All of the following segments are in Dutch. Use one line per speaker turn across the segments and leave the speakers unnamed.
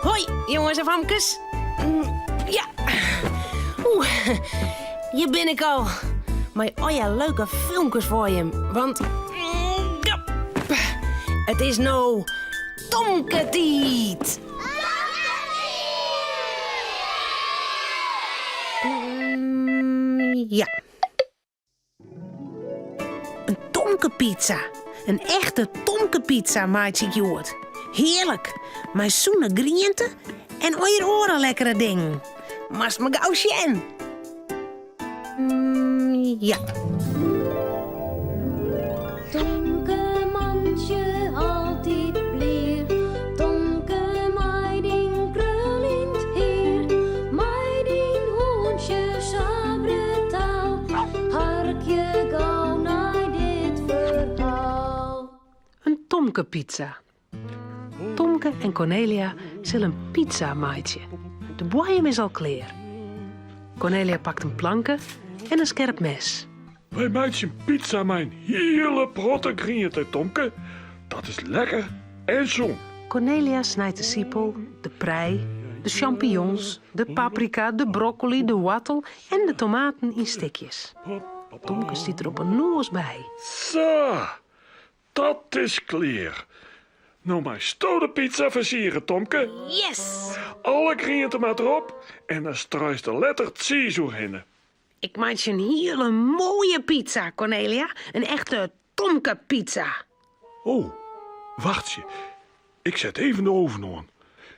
Hoi, jongens en famkes. Ja. Hier ben ik al. Maar ja, leuke filmpjes voor je. Want... het is nou... Tomketiet. Ja. Een tomkepizza. Een echte tomkepizza, maatje Joert. Heerlijk. Met zoene griënten en ooier oren lekkere ding. Mas me gauw zien. Ja.
Tomke mandje altijd bleer, Tomke meiding krullend heer, meiding hoentje sabretaal, harkje gauw naar dit verhaal.
Een tomkepizza. Tomke en Cornelia zullen een pizza maaitje. De boeiem is al klaar. Cornelia pakt een planken en een scherp mes.
Wij maken een pizza met een hele protte groente, Tomke. Dat is lekker en zoen.
Cornelia snijdt de siepel, de prei, de champignons, de paprika, de broccoli, de wattel en de tomaten in stikjes. Tomke stiet er op een noos bij.
Zo, dat is klaar. Nou maar stoude pizza versieren, Tomke.
Yes.
Alle groenten maar erop en dan struist de letter cheese in.
Ik maak je een hele mooie pizza, Cornelia. Een echte tomkepizza.
Oh, wacht je. Ik zet even de oven aan.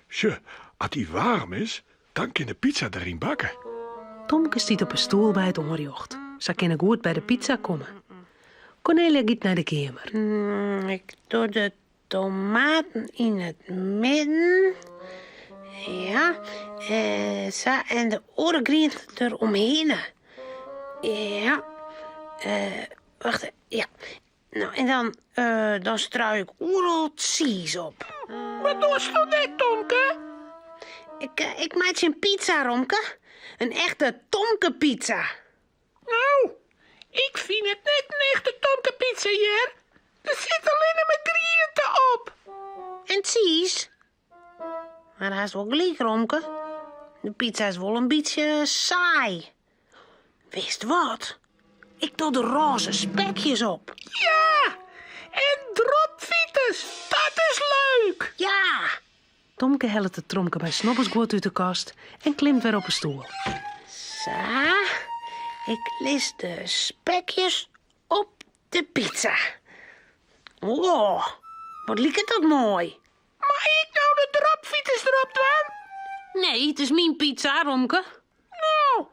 Tje, als die warm is, dan kan de pizza erin bakken.
Tomke stiet op een stoel bij het onrjocht. Ze kunnen goed bij de pizza komen. Cornelia gaat naar de kamer.
Ik doe de tomaten in het midden. Ja. Zo, en de orengroenten eromheen. Ja. Wacht. Ja. Nou, en dan strui ik oerel cheese op.
Wat doe je net, Tomke?
Ik maak je een pizza, Romke. Een echte tomkepizza.
Nou, ik vind het net een echte tomkepizza hier. Er zit alleen maar groenten op.
En cheese. Maar dat is wel gelijk, Romke. De pizza is wel een beetje saai. Wist wat? Ik doe de roze spekjes op.
Ja, en dropfieters, dat is leuk.
Ja.
Tomke helpt het tromke bij Snobbersgoed uit de kast en klimt weer op een stoel.
Zo. Ik lis de spekjes op de pizza. Wow, wat liekt dat mooi.
Mag ik nou de dropfieters erop doen?
Nee, het is mijn pizza, Romke.
Nou,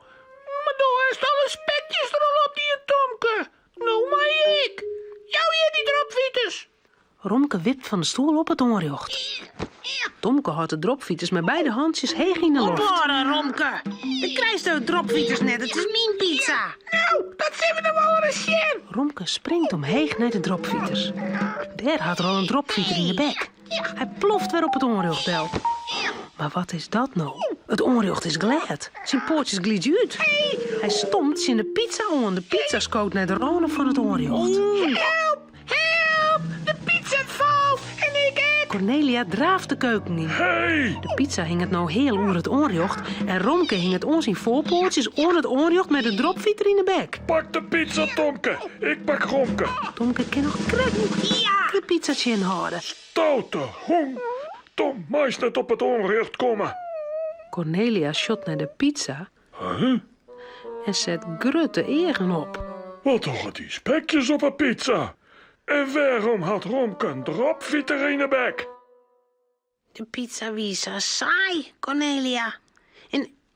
maar door is alle spekjes er al op die Tomke. Nou, maar ik. Jou hier die dropfieters.
Romke wipt van de stoel op het onrjocht. Tomke houdt de dropfieters met beide handjes heeg in de lucht.
Ophoren, Romke. Je krijgt de dropfieters net. Het is mijn pizza.
Nou, dat zijn we nog wel eens zien.
Romke springt omheeg naar de dropfieters. Daar had er al een dropfieter in de bek. Hij ploft weer op het onrjochtbel. Maar wat is dat nou? Het onrjocht is glad. Zijn pootjes glieden uit. Hij stompt zijn de pizza aan. De pizza scoot naar de ronen van het onrjocht.
Help, help. De pizza valt en ik eet.
Cornelia draaft de keuken in.
Hey,
De pizza hing het nou heel onder het onrjocht. En Romke hing het ons in voorpootjes onder het onrjocht met de dropfieter in de bek.
pak de pizza, Tomke. Ik pak Romke.
Tomke kan nog de pizzatje inhouden.
Stoute hong. Tom, meest net op het onrecht komen.
Cornelia shot naar de pizza
Huh?
en zet grutte egen op.
Wat toch die spekjes op een pizza? En waarom had Romke een dropfieter in de bek?
De pizza wie zo saai, Cornelia.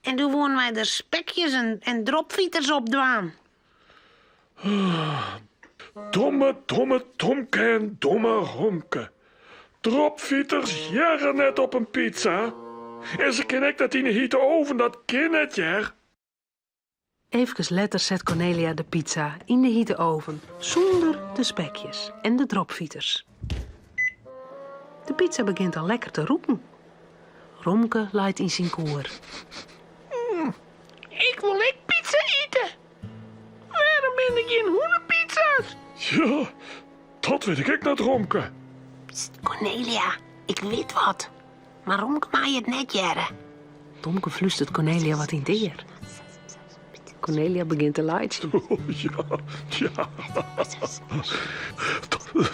En toen wonen wij er spekjes en dropfieters op dwaan.
Domme Tomke en domme Romke. Dropfieters jaren net op een pizza. En ze ken ik dat in de hitte oven, dat ken het jer.
Even later zet Cornelia de pizza in de hitte oven, zonder de spekjes en de dropfieters. De pizza begint al lekker te roepen. Romke laait in zijn koer.
Ik wil ook pizza eten. Waarom ben ik geen hoenenpizza's?
Ja, dat weet ik net, Romke.
Psst, Cornelia, ik weet wat. Maar Romke mag je het net jaren.
Tomke fluistert Cornelia wat in het eer. Cornelia begint te lachen.
Oh, ja.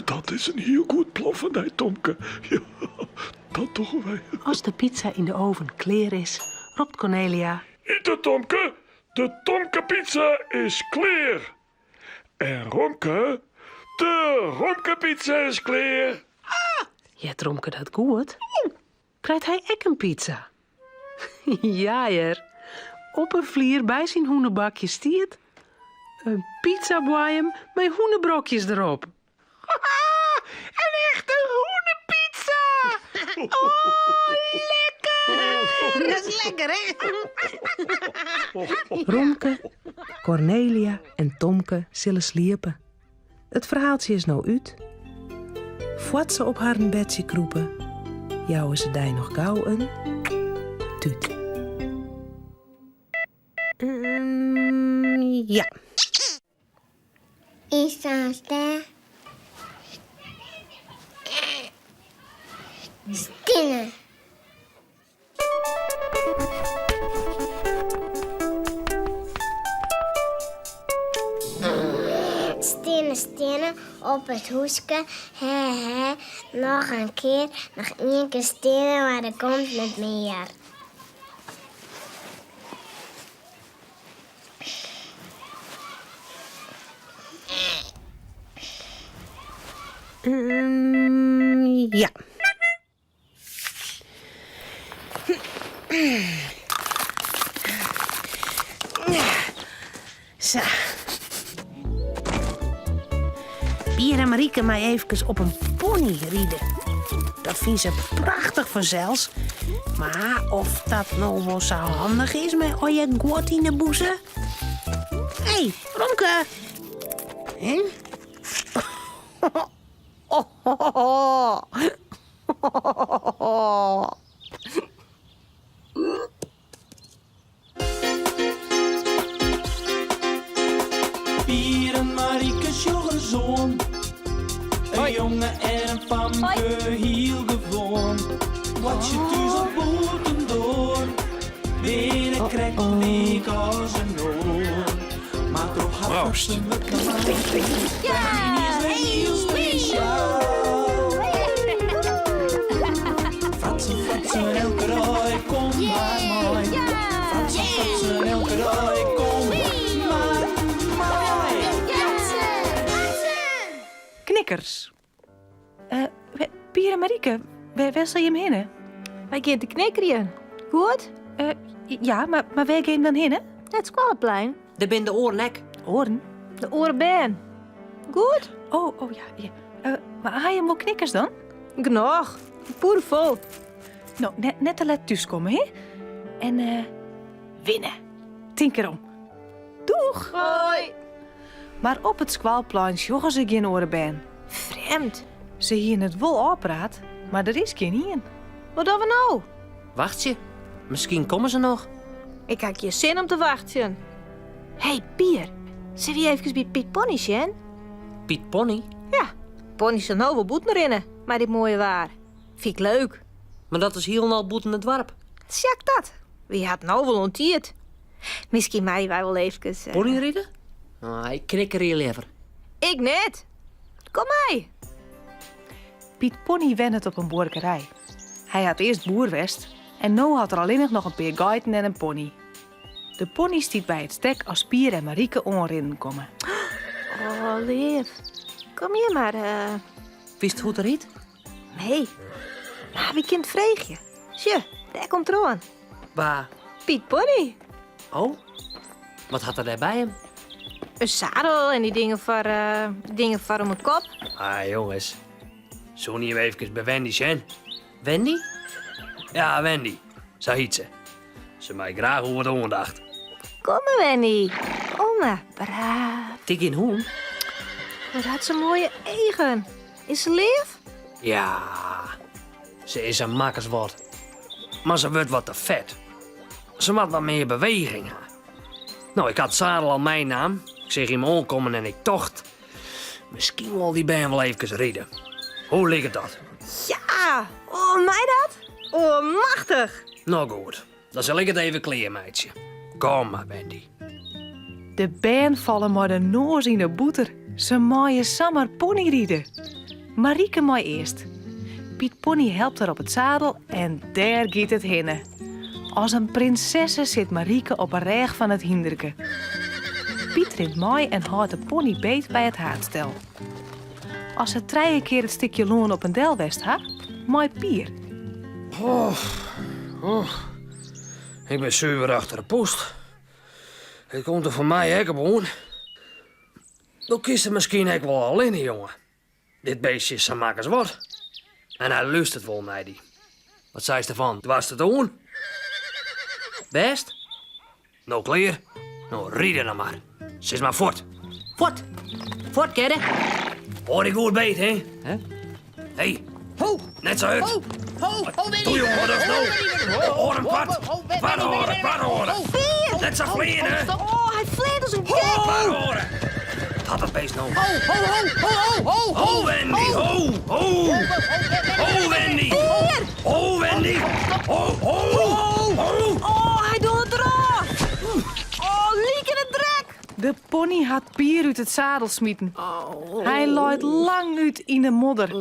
Dat is een heel goed plan van mij, Tomke. Ja, dat toch wij.
Als de pizza in de oven klaar is, roept Cornelia...
Eten, Tomke. De Tomke-pizza is klaar. En Romke, de Romke-pizza is klaar.
Ja, Romke dat goed. Krijgt hij ook een pizza? Ja, er. Op een vlier bij zijn hoenenbakje stiert een pizza bij hem met hoenenbrokjes erop.
Een echte hoenenpizza! Oh, lekker!
Dat is lekker, hè?
Romke, Cornelia en Tomke zullen sliepen. Het verhaaltje is nou uit. Voordat ze op haar bedje kroepen, jouwen ze daar nog gauw een tuut. Ja.
Is dat daar? Stille. Stenen op het hoeske. He, nog een keer. Nog één keer stenen waar er komt met meer.
Ja.
Zo. Pier en Marieke mij even op een pony rieden. Dat vindt ze prachtig vanzelfs. Maar of dat nou wel zo handig is met al je god in de boezem? Hé, Romke. Hè?
Pier en Marieke sjoggen zoon. Een jongen en een famke heel gewoon. Wat je thuis op boeten door. Weer een krek week als een noor. Maar toch had ze me klaar. Ja, heel speciaal. Fratsen, elke rij, kom maar mooi. Fratsen, elke rij, kom maar mooi.
Knikkers. Pier en Marieke, waar zal je hem heen?
Wij gaan te knikkeren. Goed?
Ja, maar waar ga je hem dan heen?
Het Squalleplein.
Daar ben de oren nek.
Oren?
De Orenbaan. Goed?
Oh ja. Maar haal je hem wel knikkers dan?
Genoeg. Poedervol.
Nou, net te laat thuiskomen, hè? En winnen. Tinkerom. Doeg!
Hoi.
Maar op het Squalplein joggen ze geen orenbaan.
Vreemd.
Ze hier het wel opraad, maar er is geen in.
Wat doen we nou?
Wacht je. Misschien komen ze nog.
Ik heb je zin om te wachten. Hey, Pier. Zullen we even bij Piet Pony zijn?
Piet Pony.
Ja. Pony zijn nou wel boeten erin, maar dit mooie waar. Vind ik leuk.
Maar dat is heel al boet in het dorp.
Zeg dat. Wie had nou wel ontierd? Misschien mij wij wel even...
Ponyrijden? Ik knikker hier liever.
Ik net. Kom mee.
Piet Pony wen het op een boerderij. Hij had eerst boerwest en nu had er alleen nog een paar geiten en een pony. De pony stiet bij het stek als Pier en Marieke onrinnen komen.
Oh, lief. Kom hier maar.
Wist hoe het riet?
Nee. Maar wie kent vreeg je? Tje, daar komt er aan.
Waar?
Piet Pony.
Oh? Wat had er daar bij hem?
Een zadel en die dingen voor om mijn kop.
Ah, jongens. Zo niet even bij Wendy zijn. Wendy? Ja, Wendy. Zo heet ze. Ze mij graag over de aandacht.
Kom maar, Wendy. Oma, braaf.
Tik in hoen?
Wat had ze mooie eigen. Is ze lief?
Ja. Ze is een makkerswoord. Maar ze wordt wat te vet. Ze maakt wat meer beweging. Nou, ik had zadel al mijn naam. Ik zeg hem aankomen en ik tocht. Misschien wil die baan wel even rijden. Hoe ligt het dat?
Ja. Oh, mij dat? Oh, machtig.
Nou goed, dan zal ik het even kleren, meidje. Kom maar, Wendy.
De band vallen maar de noos in de boeter. Ze maaien samen ponyrieden. Marieke maai eerst. Piet Pony helpt haar op het zadel en daar gaat het hinnen. Als een prinsesse zit Marieke op een reg van het hinderke. Piet rint mooi en houdt de pony beet bij het haardstel. Als ze 3 keer het stukje loon op een delwest ha, mooi pier.
Ik ben zuiver achter de post. Het komt er voor mij ook op aan. Dan kiest er misschien ook wel alleen, jongen. Dit beestje is zo makkers wat. En hij lust het wel, mij die. Wat zei ze ervan? Was het doen? Best? Nou, kleer. Nou, rieden dan maar. Zit maar voort. Voort. Voort, kedde. Hoor ik goed beet, hè? Hey.
Ho!
Net zo uit.
Ho!
Doe je wat of nou? Hoor hem wat. Wat horen. Net zo vliegen, hè?
Oh, hij vleet als een gek.
Wat horen. Had dat beest nou?
Ho!
Ho, Wendy, ho! Ho, Wendy! Ho, Wendy! Ho!
Oh, hij doet het eraf. Oh, liek in het drek.
De pony had pier uit het zadel smieten. Hij looit lang uit in de modder.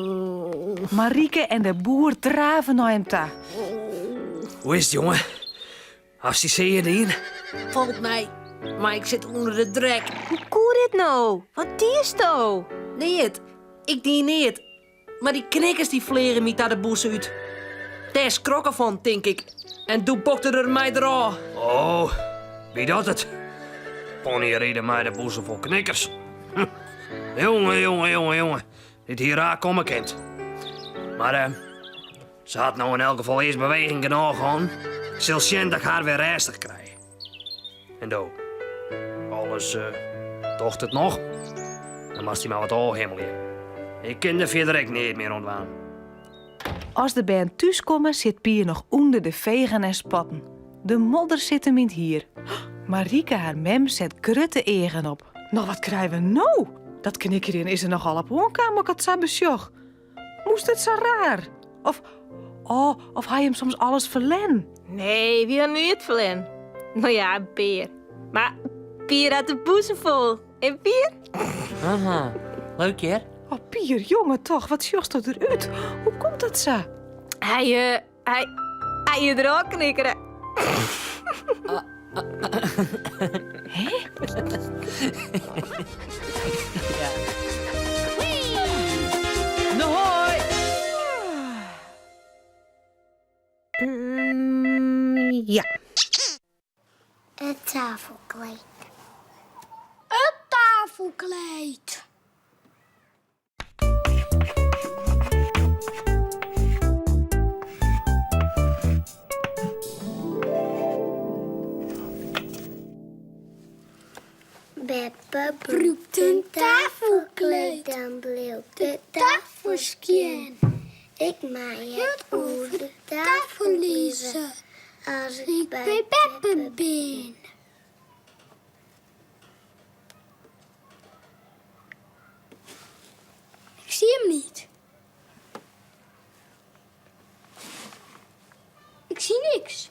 Marieke en de boer draven naar hem toe.
Hoe is het, jongen? Als die zeeën erin?
Valt mij. Maar ik zit onder de drek.
Hoe koe dit nou? Wat die is nou?
Niet. Ik die niet. Maar die knikkers die vleren me daar de boes uit. Daar is krokken van, denk ik. En toen bokte er mij eraan.
Oh, wie dat het? Pony reden mij de boezem vol knikkers. Jongen. Dit hier komen kind. Maar ze had nou in elk geval eerst beweging genoeg gehad. Ik zal zien dat ik haar weer rustig krijg. En do, alles tocht het nog? Dan moest hij maar wat oorhemmelje. Ik ken de verder ook niet meer ontwaan.
Als de band thuis komen, zit Pier nog onder de vegen en spatten. De modder zit hem in hier. Marieke, haar mem, zet grutte egen op. Nou, wat krijgen we nou? Dat knikkerin is er nogal op woonkamer, ik had zo besjoch. Moest het zo raar? Of hij hem soms alles verlen?
Nee, wie had nu het verlen? Nou ja, een peer. Maar Pier had de boezem vol. En Pier?
Aha, leuk hè?
Oh, Pier, jongen toch, wat sjocht er eruit? Hoe komt dat zo?
Hij er ook knikkeren.
Nou, hoi!
Ja.
Het tafelkleed. Het tafelkleed. Beppe broekt een tafelkleed, dan bleef de tafelskien. Ik maai het over de tafel lezen, als ik bij Beppe ben. Ik zie hem niet. Ik zie niks.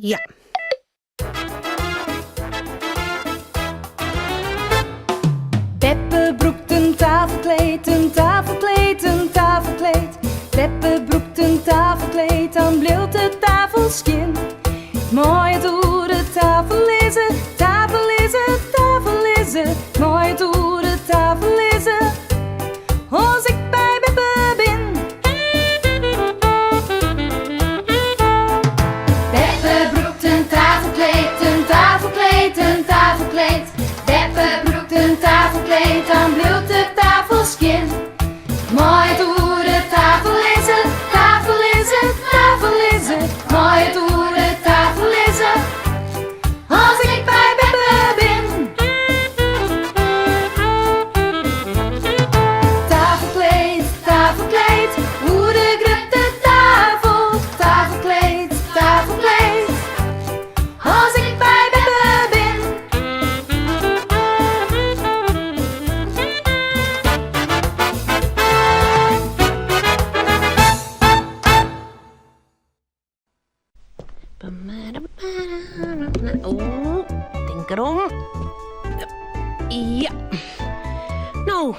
Ja.
Beppe broekt een tafelkleed, een tafelkleed, een tafelkleed. Beppe broekt een tafelkleed, dan bleef de tafelskien. Mooi het oer de tafel is het, tafel is het, tafel is het. Mooi het oer de tafel is het, als ik bij Beppe ben. Beppe broekt een tafelkleed, een tafelkleed, een tafelkleed. Beppe broekt een tafelkleed, dan bleef de tafelskien. Mooi het oer de tafel is het, tafel is het, tafel is het.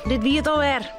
dit wie het alweer.